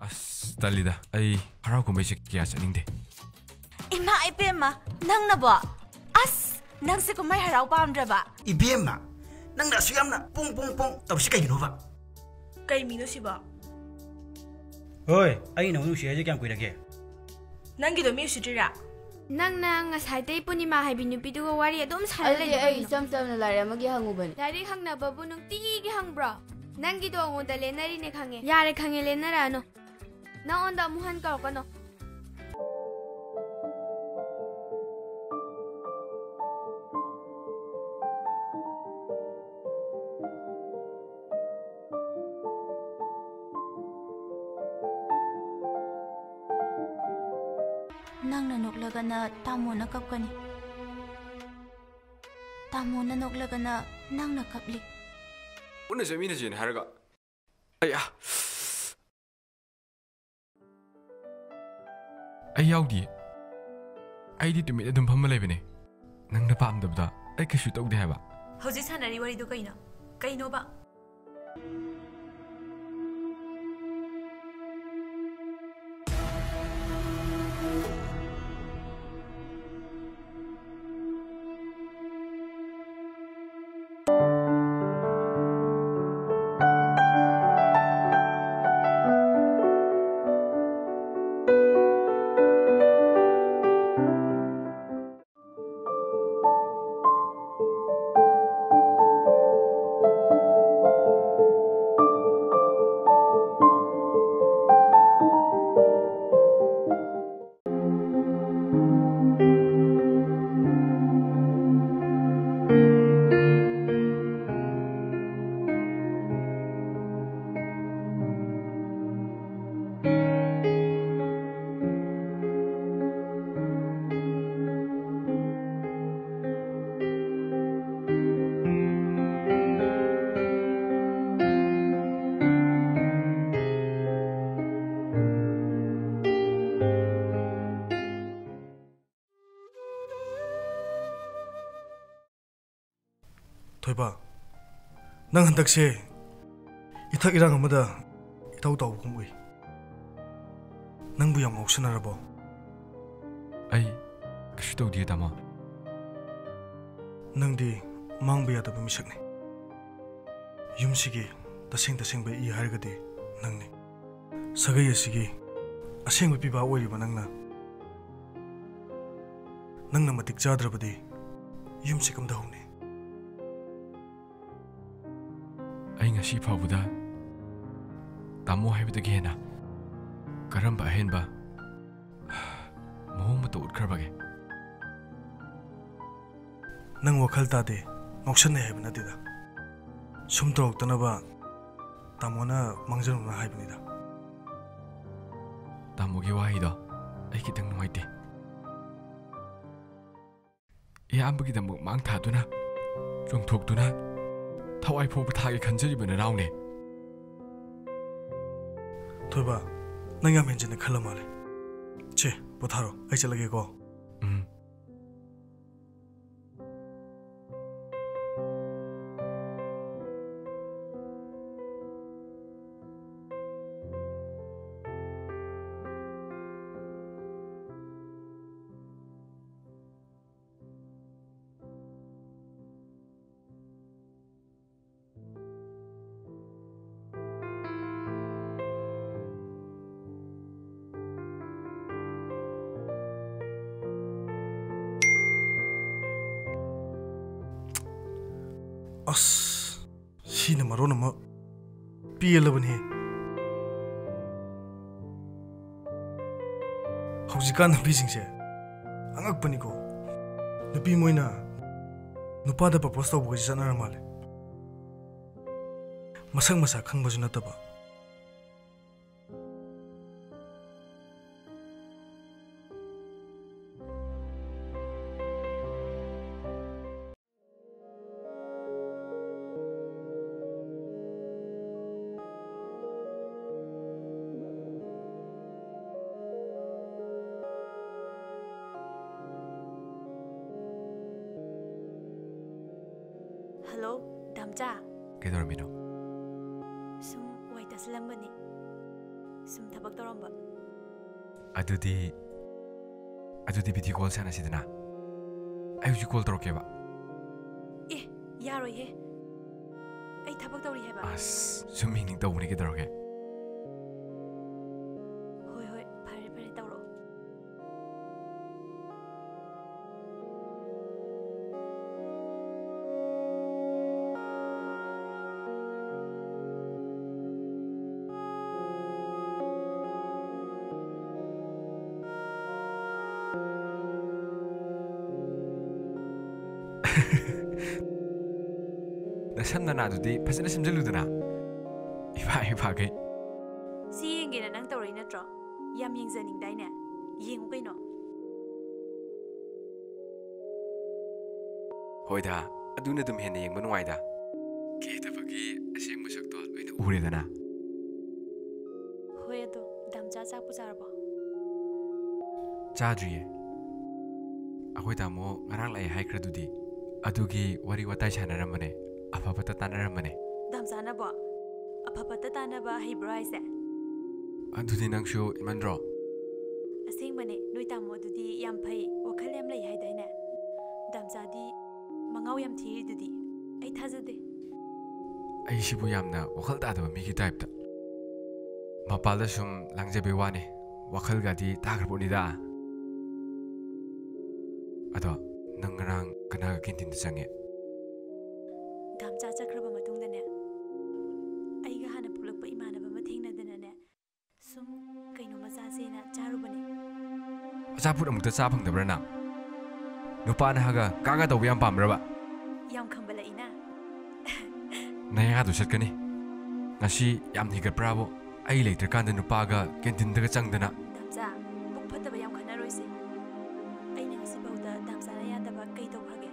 ꯑꯁ ꯇꯜꯂꯤꯗ ꯑꯩ ꯍꯔꯥꯎ ꯀꯨꯝꯍꯩꯁꯦ ꯀꯌꯥ ꯆꯠꯅꯤꯡꯗꯦ ꯏꯃꯥ ꯏꯕꯦꯝꯃ ꯅꯪꯅꯕꯣ ꯑꯁ ꯅꯪꯁꯦ ꯀꯨꯝꯍꯩ ꯍꯔꯥꯎ ꯄꯥꯝꯗ꯭ꯔꯕ 이비엠마 ꯅꯪꯅ ꯑꯁꯨ ꯌꯥꯝꯅ ꯄꯣꯡ ꯇꯧꯕꯁꯤ ꯀꯩꯒꯤꯅꯣꯕ ꯀꯩ ꯃꯤꯅꯣ ꯁꯤꯕꯣ ꯍꯣꯏ ꯑꯩ ꯅꯪ ꯅꯨꯡꯁꯤ ꯍꯥꯏꯁꯦ ꯀꯌꯥꯝ ꯀꯨꯏꯔꯒꯦ ꯅꯪꯒꯤꯗꯣ ꯃꯤ ꯎꯁꯤꯠꯇ꯭ꯔꯤꯔꯥ ꯅꯪꯅ ꯉꯁꯥꯏꯗꯩ ꯄꯨꯔꯅꯤꯃꯥ ꯍꯥꯏꯕꯤ ꯅꯨꯄꯤꯗꯨꯒ ꯋꯥꯔꯤ ꯑꯗꯨꯝ ꯁꯥꯟꯅ ꯂꯩ ꯑꯩ ꯏꯆꯝ ꯆꯝꯅ ꯂꯥꯏꯔꯤꯛ ꯑꯃꯒꯤ ꯍꯪꯉꯨꯕꯅꯤ ꯂꯥꯏꯔꯤꯛ ꯍꯪꯅꯕꯕꯨ ꯅꯨꯡꯇꯤꯒꯤ ꯍꯪꯕ꯭ꯔꯣ ꯅꯪꯒꯤꯗꯣ ꯑꯩꯉꯣꯟꯗ ꯂꯦꯟꯅꯔꯤꯅꯦ ꯈꯪꯉꯦ ꯌꯥꯔꯦ ꯈꯪꯉꯦ ꯂꯦꯟꯅꯔꯛꯑꯅꯨ ꯅꯪꯉꯣꯟꯗ ꯑꯃꯨꯛ ꯍꯟ ꯀꯧꯔꯛꯀꯅꯣ ꯅꯪꯅ ꯅꯣꯛꯂꯒꯅ ꯇꯥꯃꯣꯅ ꯀꯞꯀꯅꯤ ꯇꯥꯃꯣꯅ ꯅꯣꯛꯂꯒꯅ ꯅꯪꯅ ꯀꯞꯂꯤ ꯄꯨꯟꯅ ꯆꯠꯃꯤꯟꯅꯁꯦꯅ ꯍꯥꯏꯔꯒ ꯑꯩ ꯌꯥꯎꯗꯤꯌꯦ ꯑꯩꯗꯤ ꯇꯨꯃꯤꯟꯅ ꯑꯗꯨꯝ ꯐꯝꯃ ꯂꯩꯕꯅꯦ ꯅꯪꯅ ꯄꯥꯝꯗꯕꯗ ꯑꯩ ꯀꯩꯁꯨ ꯇꯧꯗꯦ ꯍꯥꯏꯕ ꯍꯧꯖꯤꯛ ꯁꯥꯟꯅꯔꯤ ꯋꯥꯔꯤꯗꯣ ꯀꯩꯅꯣꯕ ꯊꯣꯏꯕ ꯅꯪ ꯍꯟꯗꯛꯁꯦ ꯏꯊꯛ ꯏꯔꯥꯡ ꯑꯃꯗ ꯏꯇꯧ ꯇꯧꯕꯒꯨꯝ ꯎꯏ ꯅꯪꯕꯨ ꯌꯥꯝ ꯉꯥꯎꯁꯟꯅꯔꯕꯣ ꯑꯩ ꯀꯩꯁꯨ ꯇꯧꯗꯤꯌꯦ ꯇꯥꯃꯣ ꯅꯪꯗꯤ ꯃꯥꯡꯕ ꯌꯥꯗꯕ ꯃꯤꯁꯛꯅꯤ ꯌꯨꯝꯁꯤꯒꯤ ꯇꯁꯦꯡꯕ ꯏ ꯍꯥꯏꯔꯒꯗꯤ ꯅꯪꯅꯤ ꯁꯥꯒꯩ ꯑꯁꯤꯒꯤ ꯑꯁꯦꯡꯕ ꯄꯤꯕꯥ ꯑꯣꯏꯔꯤꯕ ꯅꯪꯅ ꯃꯇꯤꯛ ꯆꯥꯗ꯭ꯔꯕꯗꯤ ꯌꯨꯝꯁꯤ ꯀꯝꯗꯧꯅꯤ ꯑꯩ ꯉꯁꯤ ꯐꯥꯎꯕꯗ ꯇꯥꯃꯣ ꯍꯥꯏꯕꯗꯒꯤ ꯍꯦꯟꯅ ꯀꯔꯝꯕ ꯑꯍꯦꯟꯕ ꯃꯑꯣꯡ ꯃꯇꯧ ꯎꯠꯈ꯭ꯔꯕꯒꯦ ꯅꯪ ꯋꯥꯈꯜ ꯇꯥꯗꯦ ꯉꯥꯎꯁꯟꯅꯩ ꯍꯥꯏꯕ ꯅꯠꯇꯦꯗ ꯁꯨꯝ ꯇꯧꯔꯛꯇꯅꯕ ꯇꯥꯃꯣꯅ ꯃꯥꯡꯖꯧꯅꯅ ꯍꯥꯏꯕꯅꯤꯗ ꯇꯥꯃꯣꯒꯤ ꯋꯥꯍꯩꯗꯣ ꯑꯩ ꯈꯤꯇꯪ ꯅꯨꯡꯉꯥꯏꯇꯦ ꯏꯌꯥꯝꯕꯒꯤꯗꯃꯛ ꯃꯥꯡ ꯊꯥꯗꯨꯅ ꯆꯣꯡꯊꯣꯛꯇꯨꯅ ꯊꯋꯥꯏ ꯐꯥꯎꯕ ꯊꯥꯒꯦ ꯈꯟꯖꯔꯤꯕ ꯅꯅꯥꯎꯅꯦ ꯊꯣꯏꯕ ꯅꯪ ꯌꯥꯝ ꯍꯦꯟꯖꯤꯟꯅ ꯈꯜꯂ ꯃꯥꯜꯂꯦ ꯆꯦ ꯄꯣꯊꯥꯔꯣ ꯑꯩ ꯆꯠꯂꯒꯦꯀꯣ ꯑꯁ ꯁꯤꯅ ꯃꯔꯣꯟ ꯑꯃ ꯄꯦꯜꯂꯕꯅꯦ ꯍꯧꯖꯤꯛꯀꯥꯟ ꯅꯨꯄꯤꯁꯤꯡꯁꯦ ꯑꯉꯛꯄꯅꯤꯀꯣ ꯅꯨꯄꯤ ꯃꯣꯏꯅ ꯅꯨꯄꯥꯗ ꯄ꯭ꯔꯄꯣꯁ ꯇꯧꯕꯒꯁꯤ ꯆꯠꯅꯔ ꯃꯥꯜꯂꯦ ꯃꯁꯛ ꯃꯁꯥ ꯈꯪꯕꯁꯨ ꯅꯠꯇꯕ ꯍꯜꯂꯣ ꯗꯥꯝꯆꯥ ꯀꯩꯗꯧꯔꯝꯃꯤꯅꯣ ꯁꯨꯝ ꯋꯥꯏ ꯇꯥꯁꯤꯜꯂꯝꯕꯅꯤ ꯁꯨꯝ ꯊꯕꯛ ꯇꯧꯔꯝꯕ ꯑꯗꯨꯗꯤ ꯚꯤꯗꯤꯑꯣ ꯀꯣꯜ ꯁꯥꯟꯅꯁꯤꯗꯅ ꯑꯩ ꯍꯧꯖꯤꯛ ꯀꯣꯜ ꯇꯧꯔꯛꯀꯦꯕ ꯑꯦ ꯌꯥꯔꯣꯏꯍꯦ ꯑꯩ ꯊꯕꯛ ꯇꯧꯔꯤ ꯍꯥꯏꯕ ꯑꯁ ꯁꯨꯝ ꯃꯤꯅꯤꯡ ꯇꯧꯕꯅꯤ ꯀꯩꯗꯧꯔꯒꯦ ꯍꯣꯏ ꯍꯣꯏ ꯐꯔꯦ ꯐꯔꯦ ꯇꯧꯔꯛꯑꯣ ꯅꯁꯝꯗꯅ ꯑꯗꯨꯗꯤ ꯐꯖꯅ ꯁꯦꯝꯖꯤꯜꯂꯨꯗꯅ ꯏꯐꯥꯈꯩ ꯁꯤ ꯌꯦꯡꯒꯦꯅ ꯅꯪ ꯇꯧꯔꯛꯏ ꯅꯠꯇ꯭ꯔꯣ ꯌꯥꯝ ꯌꯦꯡꯖꯅꯤꯡꯗꯥꯏꯅꯦ ꯌꯦꯡꯉꯨ ꯀꯩꯅꯣ ꯍꯣꯏꯗ ꯑꯗꯨꯅ ꯑꯗꯨꯝ ꯍꯦꯟꯅ ꯌꯦꯡꯕ ꯅꯨꯡꯉꯥꯏꯗ ꯀꯦꯗꯕꯒꯤ ꯑꯁꯦꯡꯕ ꯁꯛꯇꯣ ꯂꯣꯏꯅ ꯎꯔꯦꯗꯅ ꯍꯣꯏ ꯑꯗꯣ ꯗꯥꯝꯆꯥ ꯆꯥꯛꯄꯨ ꯆꯥꯔꯕꯣ ꯆꯥꯗ꯭ꯔꯤꯌꯦ ꯑꯩꯈꯣꯏ ꯇꯥꯃꯣ ꯉꯔꯥꯡ ꯂꯥꯛꯑꯦ ꯍꯥꯏꯈ꯭ꯔꯗꯨꯗꯤ ꯑꯗꯨꯒꯤ ꯋꯥꯔꯤ ꯋꯥꯇꯥꯏ ꯁꯥꯟꯅꯔꯝꯕꯅꯦ ꯑꯐꯕꯇ ꯇꯥꯟꯅꯔꯝꯕꯅꯦ ꯗꯥꯝꯆꯥꯅꯕꯣ ꯑꯐꯕꯇ ꯇꯥꯟꯅꯕ ꯍꯩꯕ꯭ꯔꯣ ꯍꯥꯏꯁꯦ ꯑꯗꯨꯗꯤ ꯅꯪꯁꯨ ꯏꯃꯟꯗ꯭ꯔꯣ ꯑꯁꯦꯡꯕꯅꯦ ꯅꯣꯏ ꯇꯥꯃꯣ ꯑꯗꯨꯗꯤ ꯌꯥꯝ ꯐꯩ ꯋꯥꯈꯜ ꯌꯥꯝ ꯂꯩ ꯍꯥꯏꯗꯥꯏꯅꯦ ꯗꯥꯝꯆꯥꯗꯤ ꯃꯉꯥꯎ ꯌꯥꯝ ꯊꯤꯔꯤꯗꯨꯗꯤ ꯑꯩ ꯊꯥꯖꯗꯦ ꯑꯩꯁꯤꯕꯨ ꯌꯥꯝꯅ ꯋꯥꯈꯜ ꯇꯥꯗꯕ ꯃꯤꯒꯤ ꯇꯥꯏꯞꯇ ꯃꯄꯥꯜꯗ ꯁꯨꯝ ꯂꯥꯡꯖꯕꯩ ꯋꯥꯅꯤ ꯋꯥꯈꯜꯒꯗꯤ ꯇꯥꯈ꯭ꯔꯄꯣꯠꯅꯤꯗ ꯑꯗꯣ ꯅꯪ ꯉꯔꯥꯡ ꯀꯅꯥꯒ ꯀꯦꯟꯇꯤꯟꯗ ꯆꯪꯉꯦ ꯗꯥꯝꯆꯥ ꯆꯠꯈ꯭ꯔꯕ ꯃꯇꯨꯡꯗꯅꯦ ꯑꯩꯒ ꯍꯥꯟꯅ ꯄꯨꯜꯂꯛꯄ ꯏꯃꯥꯟꯅꯕ ꯑꯃ ꯊꯦꯡꯅꯗꯅꯅꯦ ꯁꯨꯝ ꯀꯩꯅꯣꯃ ꯆꯥꯁꯦꯅ ꯆꯥꯔꯨꯕꯅꯦ ꯑꯆꯥꯄꯣꯠ ꯑꯃꯨꯛꯇ ꯆꯥ ꯐꯪꯗꯕ꯭ꯔꯥ ꯅꯪ ꯅꯨꯄꯥꯅ ꯍꯥꯒ ꯀꯥꯒ ꯇꯧꯕ ꯌꯥꯝ ꯄꯥꯝꯕ꯭ꯔꯕ ꯌꯥꯝ ꯈꯝꯕꯜꯂꯛꯏꯅ ꯅꯌꯥꯗꯨ ꯆꯠꯀꯅꯤ ꯉꯁꯤ ꯌꯥꯝ ꯍꯤꯒꯠꯄ꯭ꯔꯥꯕꯨ ꯑꯩ ꯂꯩꯇ꯭ꯔꯀꯥꯟꯗ ꯅꯨꯄꯥꯒ ꯀꯦꯟꯇꯤꯟꯗꯒ ꯆꯪꯗꯅ ꯗꯥꯝꯆꯥ ꯄꯨꯛ ꯐꯠꯇꯕ ꯌꯥꯝ ꯈꯟꯅꯔꯣꯏꯁꯦ ꯑꯩꯅ ꯉꯁꯤꯐꯥꯎꯗ ꯗꯥꯝꯆꯥꯅ ꯌꯥꯗꯕ ꯀꯩ ꯇꯧꯈ꯭ꯔꯒꯦ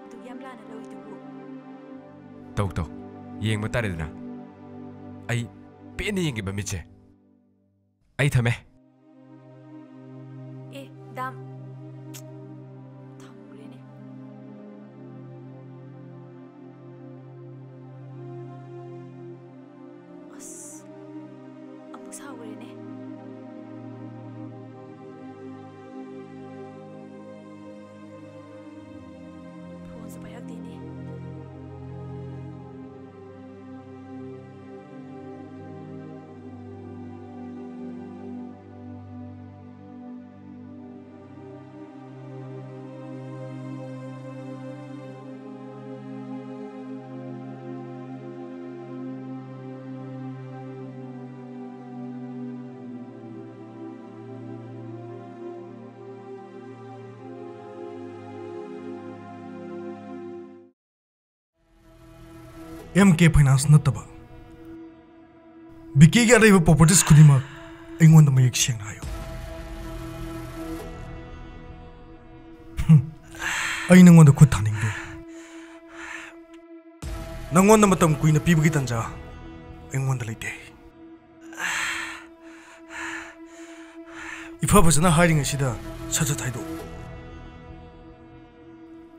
ꯑꯗꯨꯛ ꯌꯥꯝ ꯂꯥꯟꯅ ꯂꯧꯏꯗꯨꯕꯨ ꯇꯧ ꯌꯦꯡꯕ ꯇꯥꯔꯦꯗꯅ ꯑꯩ ꯄꯦꯟꯅ ꯌꯦꯡꯒꯦꯕ ꯃꯤꯠꯁꯦ ꯑꯩ ꯊꯝꯃꯦ ꯑꯦ ꯗꯥꯝ ꯊꯝꯈ꯭ꯔꯦꯅꯦ ꯑꯁ ꯑꯃꯨꯛ ꯁꯥꯎꯈ꯭ꯔꯦꯅꯦ ꯐꯣꯟꯁꯨ ꯄꯥꯏꯔꯛꯇꯦꯅꯦ MK Finance नत्तबा बिकी के अरेब प्रॉपर्टीज खुदिमा ऐंगोंद मयेक सेंगना हायो अई नंगोंद खुद थानिंगदे नंगोंद मतम कुइना पीबगी तंजा ऐंगोंद लेते इफा फजना हाइरिंग असिदा सच थाइदो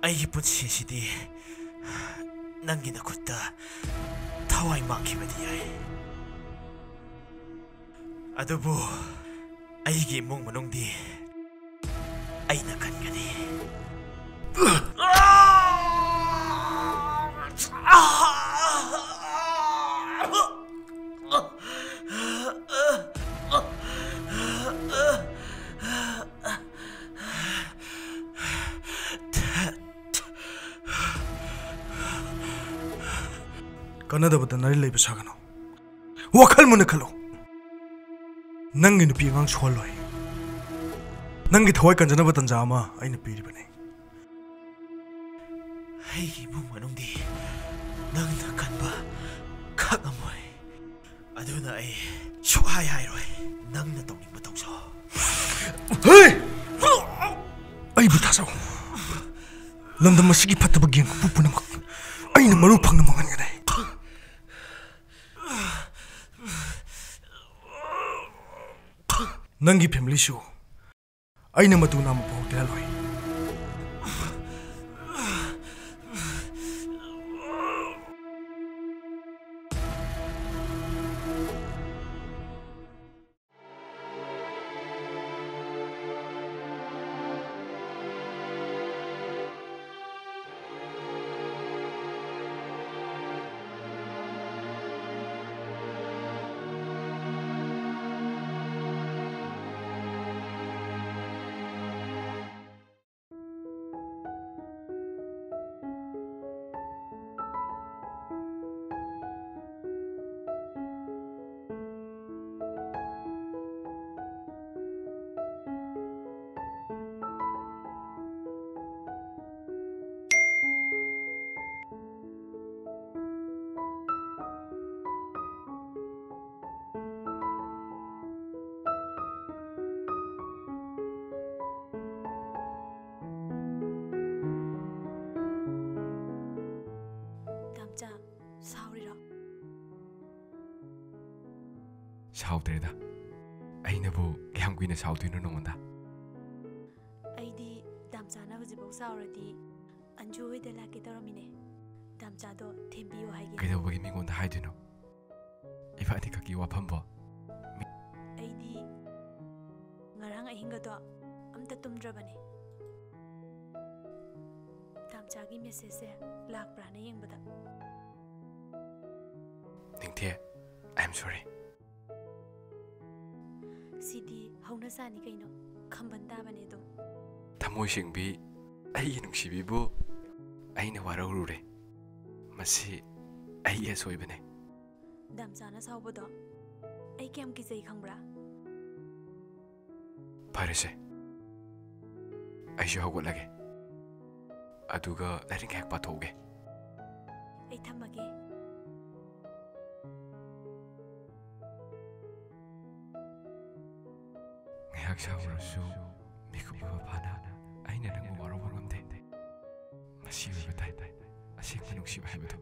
ꯑꯩꯒꯤ ꯄꯨꯟꯁꯤꯁꯤꯗꯤ ꯅꯪꯒꯤ ꯅꯈꯨꯠꯇ ꯊꯋꯥꯏ ꯃꯥꯡꯈꯤꯕꯗꯤ ꯌꯥꯏ ꯑꯗꯨꯕꯨ ꯑꯩꯒꯤ ꯏꯃꯨꯡ ꯃꯅꯨꯡꯗꯤ ꯑꯩꯅ ꯈꯟꯒꯅꯤ कनदबद नरी लेब सागनो वखल मुन खलो नंगी नुपी अंगांग सोलोय नंगी थवय कंजनब तंजा अमा आइना पीरिबने ꯑꯩꯒꯤ ꯏꯃꯨꯡ ꯃꯅꯨꯡꯗꯤ ꯅꯪꯅ ꯈꯟꯕ ꯈꯪꯉꯝꯃꯣꯏ ꯑꯗꯨꯅ ꯑꯩ ꯁꯨꯛꯍꯥꯏ ꯍꯥꯏꯔꯣꯏ ꯅꯪꯅ ꯇꯧꯅꯤꯡꯕ ꯇꯧꯖꯧ ꯍꯦ ꯑꯩꯕꯨ ꯊꯥꯖꯧ ꯂꯝꯗꯝ ꯑꯁꯤꯒꯤ ꯐꯠꯇꯕ ꯒꯦꯡ ꯄꯨꯝꯅꯃꯛ ꯑꯩꯅ ꯃꯔꯨ ꯐꯪꯅ ꯃꯥꯡꯍꯟꯒꯅꯤ नंगी फैमिली शो अइना मतु नाम पहुंचलोय ꯁꯥꯎꯗ꯭ꯔꯦꯗ ꯑꯩꯅꯕꯨ ꯀꯌꯥꯝ ꯀꯨꯏꯅ ꯁꯥꯎꯗꯣꯏꯅꯣ ꯅꯉꯣꯟꯗ ꯑꯩꯗꯤ ꯗꯥꯝꯆꯥꯅ ꯍꯧꯖꯤꯛꯐꯥꯎ ꯁꯥꯎꯔꯗꯤ ꯑꯟꯖꯨ ꯍꯣꯏꯗ ꯂꯥꯛꯀꯦ ꯇꯧꯔꯝꯃꯤꯅꯦ ꯗꯥꯝꯆꯥꯗꯣ ꯊꯦꯝꯕꯤꯌꯨ ꯍꯥꯏꯒꯦ ꯀꯩꯗꯧꯕꯒꯤ ꯃꯤꯉꯣꯟꯗ ꯍꯥꯏꯗꯣꯏꯅꯣ 이바니 각기 와판보 ꯑꯩꯗꯤ ꯉꯔꯥꯡ ꯑꯍꯤꯡꯒꯗꯣ ꯑꯝꯇ ꯇꯨꯝꯗ꯭ꯔꯕꯅꯦ ꯗꯥꯝꯆꯥꯒꯤ ꯃꯦꯁꯦꯖꯁꯦ ꯂꯥꯛꯄ꯭ꯔꯥꯅ ꯌꯦꯡꯕꯗ ꯅꯤꯡꯊꯦ I am sorry ꯁꯤꯗꯤ ꯍꯧꯅꯁꯥꯅꯤ ꯀꯩꯅꯣ ꯈꯝꯕꯟ ꯇꯥꯕꯅꯦ ꯑꯗꯨꯝ ꯊꯃꯣꯏ ꯁꯦꯡꯕꯤ ꯑꯩꯒꯤ ꯅꯨꯡꯁꯤꯕꯤꯕꯨ ꯑꯩꯅ ꯋꯥꯔꯧꯔꯨꯔꯦ ꯃꯁꯤ ꯑꯩꯒꯤ ꯑꯁꯣꯏꯕꯅꯦ ꯗꯥꯝꯆꯥꯅ ꯁꯥꯎꯕꯗꯣ ꯑꯩ ꯀꯌꯥꯝ ꯀꯤꯖꯩ ꯈꯪꯕ꯭ꯔꯥ ꯐꯔꯦꯁꯦ ꯑꯩꯁꯨ ꯍꯧꯒꯠꯂꯒꯦ ꯑꯗꯨꯒ ꯂꯥꯏꯔꯤꯛ ꯍꯦꯛ ꯄꯥꯊꯣꯛꯎꯒꯦ ꯑꯩ ꯊꯝꯃꯒꯦ ꯉꯥꯏꯍꯥꯛ ꯁꯥꯎꯔꯁꯨ ꯃꯤꯀꯨꯞ ꯐꯥꯅ ꯑꯩꯅ ꯅꯪꯕꯨ ꯋꯥꯔꯧꯕ ꯉꯝꯗꯦ ꯃꯁꯤ ꯑꯣꯏꯕ ꯇꯥꯏ ꯑꯁꯦꯡꯕ ꯅꯨꯡꯁꯤꯕ ꯍꯥꯏꯕꯗꯣ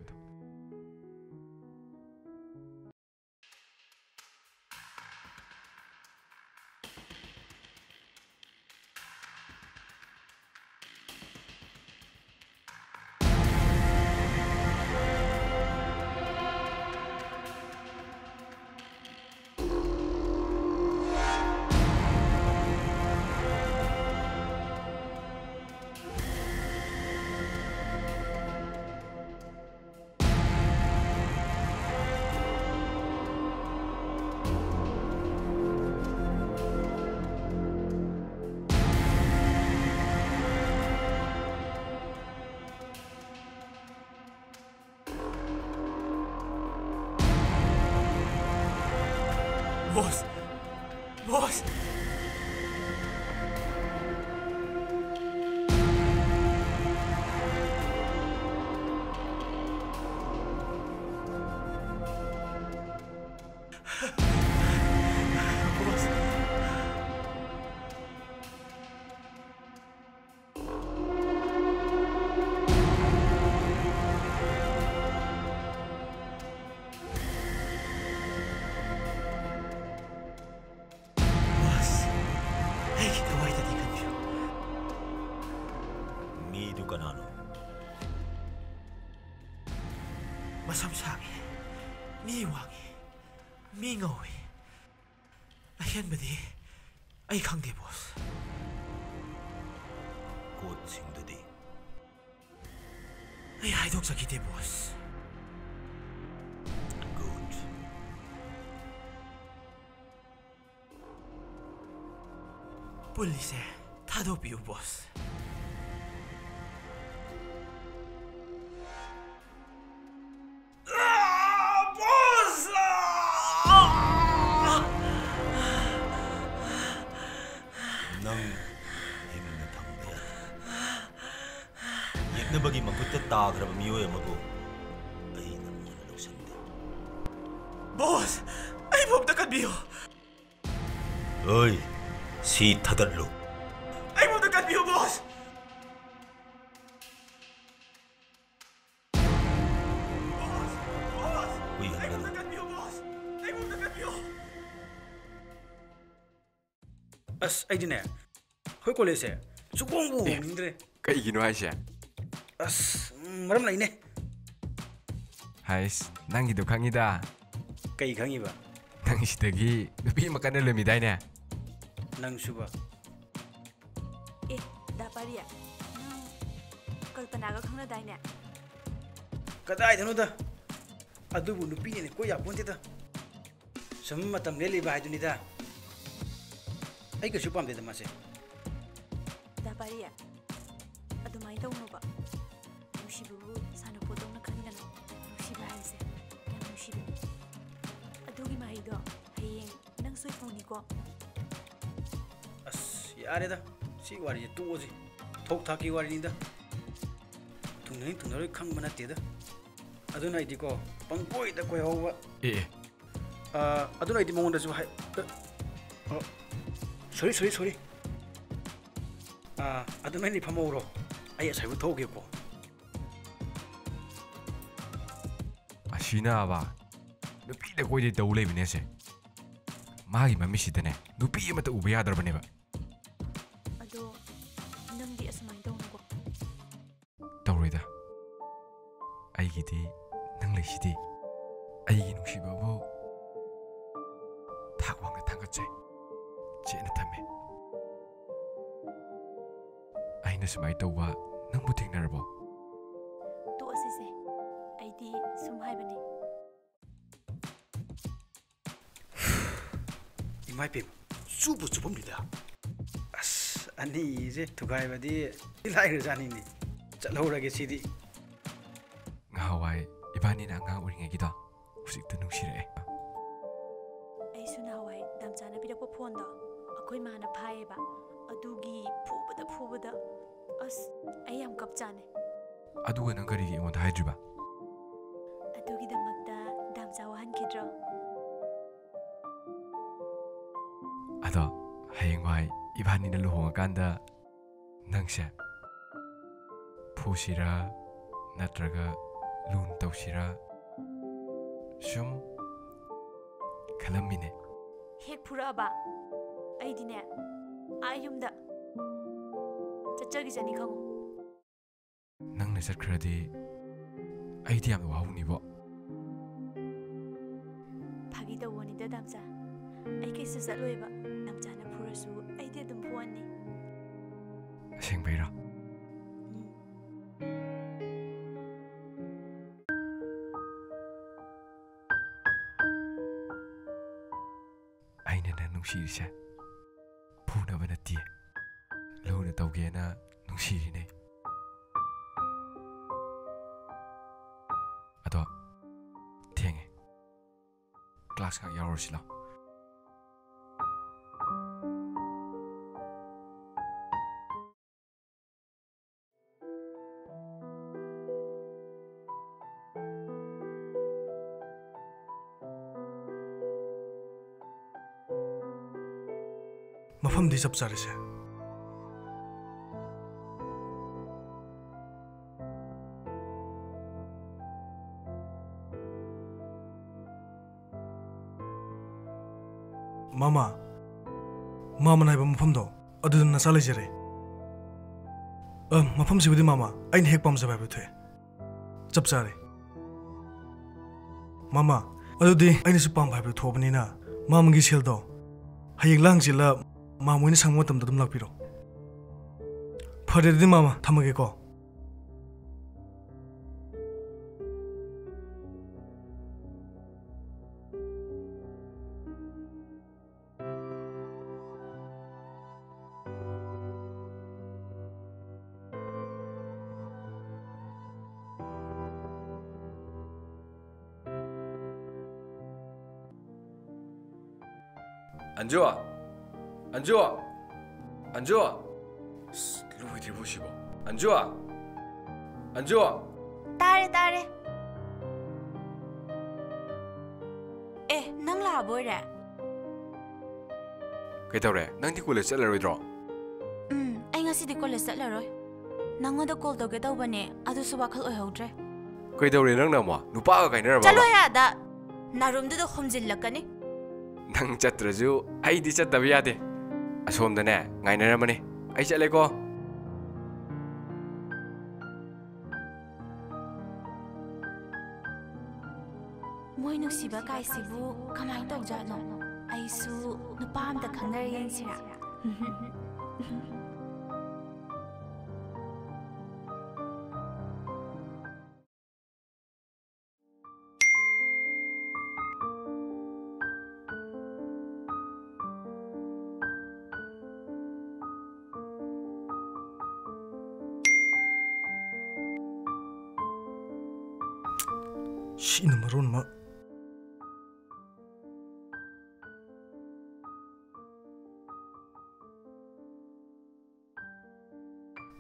Boss! Boss! Masam sangi, mi wangi, mi ngawi. Ayan ba di? Ay kang di, boss. Good sing do di. Ay haidok sa kiti, boss. Good. Police, tado piyo, boss. ꯌꯦꯛꯅꯕꯒꯤ ꯃꯈꯨꯠꯇ ꯇꯥꯈ꯭ꯔꯕ ꯃꯤꯑꯣꯏ ꯑꯃꯕꯨ ꯑꯩ ꯅꯪꯉꯣꯟꯗ ꯂꯧꯁꯤꯟꯗꯦ Boss! Ay ꯃꯣꯝꯇ ꯀꯟꯕꯤꯌꯨ! ꯑꯣꯏ ꯁꯤ ꯊꯥꯗꯠꯂꯨ Ay ꯃꯣꯝꯇ ꯀꯟꯕꯤꯌꯨ, boss! ꯀꯨꯏꯍꯟꯒꯅꯨ ꯑꯁ ꯑꯩꯗꯤꯅꯦ ꯑꯩꯈꯣꯏ ꯀꯣꯂꯦꯖꯁꯦ ꯁꯨꯛꯍꯣꯡꯕꯨ ꯍꯣꯡꯅꯤꯡꯗ꯭ꯔꯦ ꯀꯩꯒꯤꯅꯣ ꯍꯥꯏꯁꯦ ꯑꯁ ꯃꯔꯝ ꯂꯩꯅꯦ ꯍꯥꯏꯁ ꯅꯪꯒꯤꯗꯣ ꯈꯪꯉꯤꯗ ꯀꯩ ꯈꯪꯉꯤꯕ ꯅꯪ ꯁꯤꯗꯒꯤ ꯅꯨꯄꯤ ꯑꯃ ꯀꯟꯅ ꯂꯣꯏꯃꯤꯗꯥꯏꯅꯦ ꯅꯪꯁꯨꯕ ꯑꯦ ꯗꯥꯄꯥꯔꯤꯌꯥ ꯅꯪ ꯀꯜꯄꯅꯥꯒ ꯈꯪꯅꯗꯥꯏꯅꯦ ꯀꯗꯥꯏꯗꯅꯣꯗ ꯑꯗꯨꯕꯨ ꯅꯨꯄꯤꯅꯦꯅꯦ ꯀꯣꯏ ꯌꯥꯄꯣꯟꯇꯦꯗ ꯁꯨꯝ ꯃꯇꯝ ꯂꯦꯜꯂꯤꯕ ꯍꯥꯏꯗꯨꯅꯤꯗ ꯑꯩ ꯀꯩꯁꯨ ꯄꯥꯝꯗꯦꯗ ꯃꯥꯁꯦ ꯗꯥꯄꯥꯔꯤꯌꯥ ꯑꯗꯨꯃꯥꯏꯅ ꯇꯧꯅꯣꯕ ꯅꯨꯡꯁꯤꯕꯕꯨ ꯁꯥꯟꯅꯄꯣꯠꯇꯧꯅ ꯈꯟꯒꯅꯨ ꯅꯨꯡꯁꯤꯕ ꯍꯥꯏꯁꯦ ꯌꯥꯝ ꯅꯨꯡꯁꯤꯕꯅꯤ ꯑꯗꯨꯒꯤ ꯃꯍꯩꯗꯣ ꯍꯌꯦꯡ ꯅꯪ ꯁꯣꯏꯐꯧꯅꯤꯀꯣ ꯑꯁ ꯌꯥꯔꯦꯗ ꯁꯤ ꯋꯥꯔꯤꯁꯦ ꯇꯣꯛꯑꯁꯤ ꯊꯣꯛ ꯊꯥꯛꯀꯤ ꯋꯥꯔꯤꯅꯤꯗ ꯊꯨꯡꯅꯩ ꯊꯨꯡꯅꯔꯣꯏ ꯈꯪꯕ ꯅꯠꯇꯦꯗ ꯑꯗꯨꯅ ꯑꯩꯗꯤꯀꯣ ꯄꯪꯀꯣꯏꯗ ꯀꯣꯏꯍꯧꯕ ꯑꯗꯨꯅ ꯑꯩꯗꯤ ꯃꯉꯣꯟꯗꯁꯨ ꯍꯥꯏ ꯁꯣꯔꯤ ꯑꯗꯨꯅ ꯑꯩꯗꯤ ꯐꯝꯍꯧꯔꯣ ꯑꯩ ꯑꯁꯥꯏꯕꯨ ꯊꯣꯛꯒꯦꯀꯣ ꯑꯁꯤꯅꯕ ꯅꯨꯄꯤꯗ ꯀꯣꯏꯗꯦ ꯇꯧ ꯂꯩꯕꯅꯦꯁꯦ 마기 맘미시드네 누피 아마도 우베 야드러버네바 ꯑꯗꯣ ꯅꯪꯗꯤ ꯑꯁꯨꯃꯥꯏꯅ ꯇꯧꯅꯨꯀꯣ ꯇꯧꯔꯣꯏꯗ ꯑꯩꯒꯤꯗꯤ ꯅꯪ ꯂꯩꯁꯤꯗꯤ ꯑꯩꯒꯤ ꯅꯨꯡꯁꯤꯕꯕꯨ ꯊꯥꯛ ꯋꯥꯡꯅ ꯊꯥꯡꯒꯠꯆꯩ ꯆꯦꯠꯅ ꯊꯝꯃꯦ ꯑꯩꯅ ꯁꯨꯃꯥꯏꯅ ꯇꯧꯕ ꯅꯪꯕꯨ ꯊꯦꯡꯅꯔꯕꯣ ꯇꯣꯛꯑꯁꯤꯁꯦ ꯑꯩꯗꯤ ꯁꯨꯝ ꯍꯥꯏꯕꯅꯦ 이마이 뱀 쭈부 쭈부입니다. 아스 아니 이제 두가이바디 라이르자니니 ꯆꯠꯍꯧꯔꯒꯦ ꯁꯤꯗꯤ ꯉꯍꯥꯟꯋꯥꯏ ꯏꯕꯥꯅꯤꯅ ꯑꯉꯥꯡ ꯑꯣꯏꯔꯤꯉꯩꯒꯤꯗꯣ ꯍꯧꯖꯤꯛꯇ ꯅꯨꯡꯁꯤꯔꯛꯑꯦ ꯑꯩꯁꯨ ꯅꯍꯥꯟꯋꯥꯏ ꯗꯥꯝꯆꯥꯅ ꯄꯤꯔꯛꯄ ꯐꯣꯟꯗꯣ ꯑꯩꯈꯣꯏ ꯃꯥꯅ ꯐꯥꯏꯌꯦꯕ ꯑꯗꯨꯒꯤ ꯐꯨꯕꯗ ꯑꯁ ꯑꯩ ꯌꯥꯝ ꯀꯞꯆꯥꯅꯦ ꯑꯗꯨꯒ ꯅꯪ ꯀꯔꯤꯒꯤ ꯑꯩꯉꯣꯟꯗ ꯍꯥꯏꯗ꯭ꯔꯤꯕ ꯑꯗꯨꯒꯤꯗꯃꯛꯇ ꯗꯥꯝꯆꯥ ꯋꯥꯍꯟꯈꯤꯗ꯭ꯔꯣ ꯑꯗꯣ ꯍꯌꯦꯡꯋꯥꯏ ꯏꯕꯥꯅꯤꯅ ꯂꯨꯍꯣꯡꯉꯀꯥꯟꯗ ꯅꯪꯁꯦ ꯐꯨꯁꯤꯔꯥ ꯅꯠꯇ꯭ꯔꯒ ꯂꯨꯟ ꯇꯧꯁꯤꯔꯥ ꯁꯨꯝ ꯈꯜꯂꯝꯃꯤꯅꯦ ꯍꯦꯛ ꯐꯨꯔꯛꯑꯕ ꯑꯩꯗꯤꯅꯦ ꯌꯨꯝꯗ ꯆꯠꯆꯈꯤꯖꯅꯤ ꯈꯪꯉꯣ ꯅꯪꯅ ꯆꯠꯈ꯭ꯔꯗꯤ ꯑꯩꯗꯤ ꯌꯥꯝꯅ ꯋꯥꯍꯧꯅꯤꯕꯣ ꯐꯥꯒꯤ ꯇꯧꯕꯅꯤꯗ ꯗꯥꯝꯆꯥ ꯑꯩ ꯀꯩꯁꯨ ꯆꯠꯂꯣꯏꯕ ꯗꯥꯝꯆꯥꯅ ꯐꯨꯔꯁꯨ ꯑꯩꯗꯤ ꯑꯗꯨꯝ ꯐꯨꯍꯟꯅꯤ ꯑꯁꯦꯡꯕꯩꯔꯥ ꯑꯩꯅ ꯅꯪ ꯅꯨꯡꯁꯤꯔꯤꯁꯦ ꯐꯨꯅꯕ ꯅꯠꯇꯦ ꯂꯨꯅ ꯇꯧꯒꯦꯅ ꯅꯨꯡꯁꯤꯔꯤꯅꯦ ꯑꯗꯣ ꯊꯦꯡꯉꯦ ꯀ꯭ꯂꯥꯁ ꯉꯥꯛ ꯌꯥꯎꯔꯨꯁꯤ ꯂꯥꯎ ꯃꯐꯝꯗꯤ ꯆꯞ ꯆꯥꯔꯤꯁꯦ ꯃꯥꯃꯅ ꯍꯥꯏꯕ ꯃꯐꯝꯗꯣ ꯑꯗꯨꯗ ꯅꯆꯥ ꯂꯩꯖꯔꯦ ꯃꯐꯝꯁꯤꯕꯨꯗꯤ ꯃꯥꯃ ꯑꯩꯅ ꯍꯦꯛ ꯄꯥꯝꯖꯕ ꯍꯥꯏꯕꯗꯨ ꯊꯣꯛꯑꯦ ꯆꯞ ꯆꯥꯔꯦ ꯃꯥꯃ ꯑꯗꯨꯗꯤ ꯑꯩꯅꯁꯨ ꯄꯥꯝꯕ ꯍꯥꯏꯕꯗꯨ ꯊꯣꯛꯑꯕꯅꯤꯅ ꯃꯥꯃꯒꯤ ꯁꯦꯜꯗꯣ ꯍꯌꯦꯡ ꯂꯥꯡꯁꯤꯜꯂ ꯃꯥꯃ ꯍꯣꯏꯅ ꯁꯪꯕ ꯃꯇꯝꯗ ꯑꯗꯨꯝ ꯂꯥꯛꯄꯤꯔꯣ ꯐꯔꯦ ꯑꯗꯨꯗꯤ ꯃꯥꯃ ꯊꯝꯃꯒꯦꯀꯣ 안주아 안주아 안주아 로이드리보 시보 안주아 안주아 ꯇꯥꯔꯦ ꯅꯪ ꯂꯥꯛꯑꯕꯣꯏꯔꯦ ꯀꯩꯗꯧꯔꯦ ꯅꯪꯗꯤ ꯀꯣꯂꯦꯖ ꯆꯠꯂꯔꯣꯏꯗ꯭ꯔꯣ ꯑꯩ ꯉꯁꯤꯗꯤ ꯀꯣꯂꯦꯖ ꯆꯠꯂꯔꯣꯏ ꯅꯪꯉꯣꯟꯗ ꯀꯣꯜ ꯇꯧꯒꯦ ꯇꯧꯕꯅꯦ ꯑꯗꯨꯁꯨ ꯋꯥꯈꯜ ꯑꯣꯏꯍꯧꯗ꯭ꯔꯦ ꯀꯩꯗꯧꯔꯦ ꯅꯪꯅ ꯑꯃꯨꯛ ꯅꯨꯄꯥꯒ ꯀꯥꯏꯅꯔꯕ ꯆꯠꯂꯣ ꯌꯥꯗ ꯅꯥꯔꯨꯝꯗꯨꯗ ꯍꯣꯝꯖꯤꯜꯂꯛꯀꯅꯤ ꯅꯪ ꯆꯠꯇ꯭ꯔꯁꯨ ꯑꯩꯗꯤ ꯆꯠꯇꯕ ꯌꯥꯗꯦ ꯑꯁꯣꯝꯗꯅꯦ ꯉꯥꯏꯅꯔꯝꯃꯅꯤ ꯑꯩ ꯆꯠꯂꯦꯀꯣ ꯃꯣꯏ ꯅꯨꯡꯁꯤꯕ ꯀꯥꯏꯁꯤꯕꯨ ꯀꯃꯥꯏꯅ ꯇꯧꯖꯥꯠꯅꯣ ꯑꯩꯁꯨ ꯅꯨꯄꯥ ꯑꯝꯇ ꯈꯪꯅꯔ ꯌꯦꯡꯁꯤꯔꯥ 시는 말은 뭐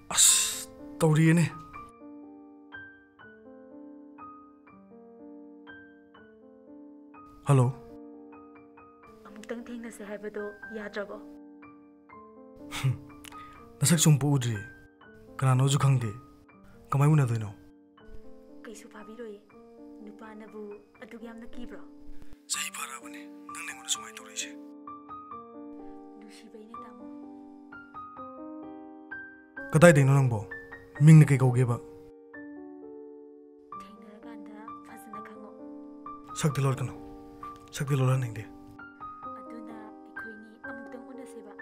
아스 떠오르네 할로 ꯑꯃꯨꯛꯇꯪ ꯊꯦꯡꯅꯁꯦ ꯍꯥꯏꯕꯗꯣ ꯌꯥꯗ꯭ꯔꯕꯣ 나색 좀 보우지 그나노주 강대 그만이 우나도이노 ꯀꯩꯁꯨ ꯐꯥꯕꯤꯔꯣꯏꯌꯦ ꯅꯨꯄꯥꯅꯕꯨ ꯑꯗꯨꯛ ꯌꯥꯝꯅ ꯀꯤꯕ꯭ꯔꯣ ꯆꯍꯤ ꯐꯔꯕꯅꯤ ꯅꯪ ꯑꯩꯉꯣꯟꯗ ꯁꯨꯃꯥꯏꯅ ꯇꯧꯔꯛꯏꯁꯦ ꯅꯨꯡꯁꯤꯕꯩꯅꯦ ꯇꯥꯃꯣ. ꯀꯗꯥꯏꯗꯩꯅꯣ ꯅꯪꯕꯣ? ꯃꯤꯡꯅ ꯀꯩ ꯀꯧꯒꯦꯕ? ꯊꯦꯡꯅꯔꯀꯥꯟꯗ ꯐꯖꯅ ꯈꯪꯉꯣ. ꯁꯛꯇꯤ ꯂꯣꯠꯀꯅꯣ. ꯁꯛꯇꯤ ꯂꯣꯠꯍꯟꯅꯤꯡꯗꯦ. ꯑꯗꯨꯅ ꯑꯩꯈꯣꯏꯅꯤ ꯑꯃꯨꯛꯇꯪ ꯎꯅꯁꯦꯕ.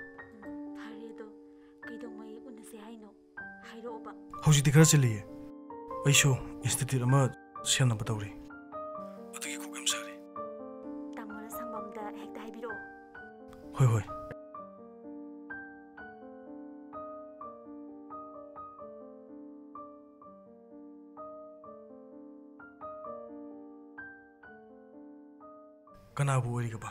ꯐꯔꯦ ꯑꯗꯣ ꯀꯩꯗꯧꯉꯩ ꯎꯅꯁꯦ ꯍꯥꯏꯅꯣ? ꯍꯥꯏꯔꯛꯑꯣꯕ. ꯍꯧꯖꯤꯛꯇꯤ ꯈꯔ ꯆꯤꯜꯂꯤꯌꯦ. ꯑꯩꯁꯨ ꯏꯟꯁꯇꯤꯇ꯭ꯌꯨꯠ ꯑꯃ ꯁꯦꯝꯅꯕ ꯇꯧꯔꯤ. ꯑꯗꯨꯒꯤ ꯀꯣꯛ ꯌꯥꯝ ꯁꯥꯔꯤ. ꯇꯥꯃꯣꯅ ꯁꯪꯕꯝꯗ ꯍꯦꯛꯇ ꯍꯥꯏꯕꯤꯔꯛꯑꯣ. ꯍꯣꯏ ꯍꯣꯏ. ꯀꯅꯥꯕꯨ ꯑꯣꯏꯔꯤꯒꯕ?